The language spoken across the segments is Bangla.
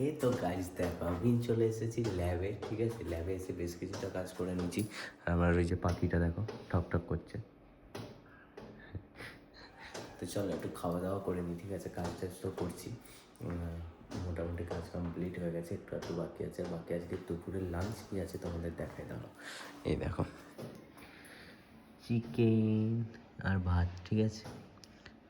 ওকে, তো গাইজ দেখো আমি চলে এসেছি ল্যাবে, ঠিক আছে। ল্যাবে এসে বেশ কিছুটা কাজ করে নিয়েছি। আর আমার ওই যে পাখিটা দেখো ঠক ঠক করছে। তো চলো একটু খাওয়া দাওয়া করে নিই, ঠিক আছে। কাজ টাজ তো করছি, মোটামুটি কাজ কমপ্লিট হয়ে গেছে, একটু একটু বাকি আছে। বাকি আজকে দুপুরের লাঞ্চ কী আছে তোমাদের দেখাই দাও। এই দেখো চিকেন আর ভাত, ঠিক আছে।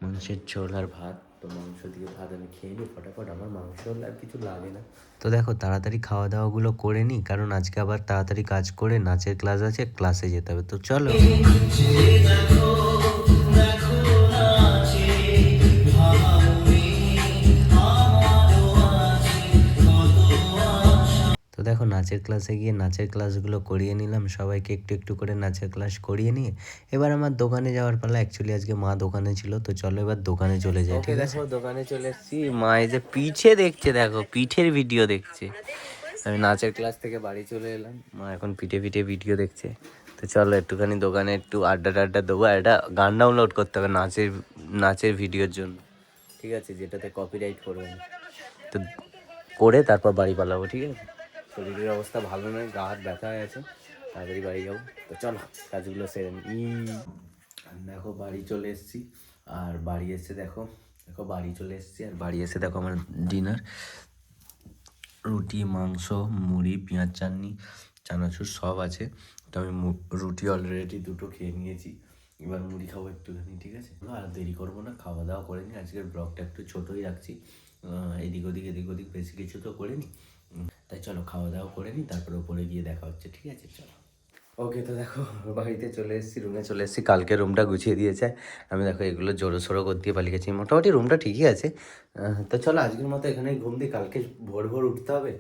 মাংসের ঝোল আর ভাত। তো মাংস দিয়ে ভাত আমি খেয়ে নিই ফটাফট, আমার মাংস হলে আর কিছু লাগে না। তো দেখো তাড়াতাড়ি খাওয়া দাওয়াগুলো করে নিই, কারণ আজকে আবার তাড়াতাড়ি কাজ করে নাচের ক্লাস আছে, ক্লাসে যেতে হবে। তো চলো। তো দেখো নাচের ক্লাসে গিয়ে নাচের ক্লাসগুলো করিয়ে নিলাম, সবাইকে একটু একটু করে নাচের ক্লাস করিয়ে নিয়ে এবার আমার দোকানে যাওয়ার পালা। অ্যাকচুয়ালি আজকে মা দোকানে ছিল, তো চলো এবার দোকানে চলে যাই, ঠিক আছে। দেখো দোকানে চলে এসেছি, মা এই যে পিঠে দেখছে, দেখো পিঠের ভিডিও দেখছে। আমি নাচের ক্লাস থেকে বাড়ি চলে এলাম, মা এখন পিঠে পিঠে ভিডিও দেখছে। তো চলো একটুখানি দোকানে একটু আড্ডা টাড্ডা দেবো। একটা গান ডাউনলোড করতে হবে নাচের ভিডিওর জন্য, ঠিক আছে, যেটাতে কপিরাইট করবে না। তো করে তারপর বাড়ি পালাবো, ঠিক আছে। শরীরের অবস্থা ভালো নয়, গা হাত ব্যথা হয়ে আছে, তাড়াতাড়ি বাড়ি যাবো। তো চলো কাজগুলো সেরে নিই। দেখো বাড়ি চলে এসেছি, আর বাড়ি এসে দেখো বাড়ি চলে এসেছি, আর বাড়ি এসে দেখো আমার ডিনার রুটি, মাংস, মুড়ি, পেঁয়াজ চাটনি, চানাচুর সব আছে। তো আমি রুটি অলরেডি দুটো খেয়ে নিয়েছি, এবার মুড়ি খাবো একটুখানি, ঠিক আছে। আর দেরি করবো না, খাওয়া দাওয়া করে নিই। আজকের ব্লগটা একটু ছোটোই রাখছি, এদিক ওদিক বেশি কিছু তো করিনি। তাই চলো খাওয়া দাওয়া করে নিই, তারপরে ওপরে গিয়ে দেখা হচ্ছে, ঠিক আছে। চলো। ওকে, তো দেখো বাড়িতে চলে এসেছি, রুমে চলে এসেছি। কালকে রুমটা গুছিয়ে দিয়েছে, আমি দেখো এগুলো জোরো সোরো করতে পালিয়ে গেছি। মোটামুটি রুমটা ঠিকই আছে। তো চলো আজকের মতো এখানেই ঘুম দিই, কালকে ভোর ভোর উঠতে হবে।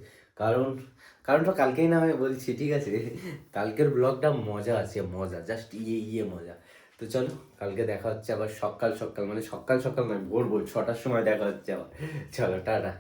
কারণটা কালকেই না আমি বলছি, ঠিক আছে। কালকের ব্লগটা মজা আছে, মজা জাস্ট মজা। তো চলো কালকে দেখা হচ্ছে আবার সকাল সকাল, মানে সকাল সকাল নয়, ভোর ভোর 6টার সময় দেখা হচ্ছে আবার। চলো টাটা।